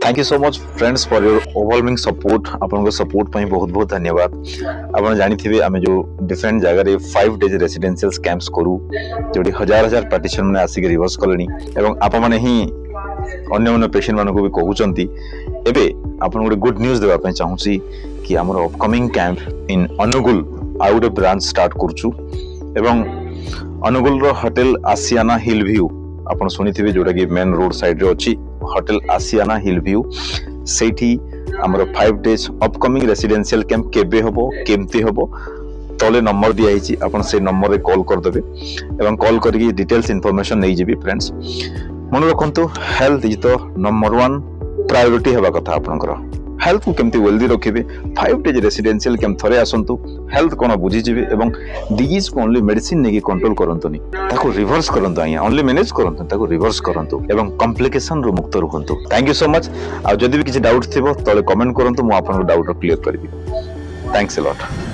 Thank you so much friends for your overwhelming support आपन support पई बहुत बहुत धन्यवाद। आपन जानिथिबे आमे जो डिफरेंट जगह रे 5 डेज रेसिडेंशियल कैंप्स करू जोडी हजार हजार पार्टीशन में आसिक रिवर्स कलेनी एवं आप माने ही अन्य अन्य पेशेंट मानको भी कहउचंती। एबे आपन गोटे गुड न्यूज देबा पई चाहूची कि हमर अपकमिंग कैंप इन अनुगुल आ गोटे ब्रांच स्टार्ट करछु एवं अनुगुल रो होटल आसियाना हिल व्यू आपन सुनिथिबे जोटा कि मेन रोड साइड रे अछि होटल आसियाना हिल व्यू सेठी हमर 5 डेज अपकमिंग रेसिडेंशियल कैंप केबे होबो केमती होबो तले नंबर दिया हिची आपन से नंबर रे कॉल कर देबे एवं कॉल करके डिटेल्स इंफॉर्मेशन नै जेबी। फ्रेंड्स मन रखंतु health is the number 1 priority हेबा कथा आपनकर हेल्थ को केमती वेल्दी रखिबे 5 डेज रेसिडेंशियल कैंप थरे आसंतु हेल्थ कोन बुझी जिवे एवं डिजीज को ओनली मेडिसिन नेकी कंट्रोल करंतुनी ताको रिवर्स करंतु आया ओनली मैनेज करंतु ताको रिवर्स करंतु एवं कॉम्प्लिकेशन रो मुक्त रहंतु। Thank you so much. आ जदी भी किछि डाउट थिबो तले कमेंट करंतु मु आपन डाउट क्लियर करबी। Thanks a lot.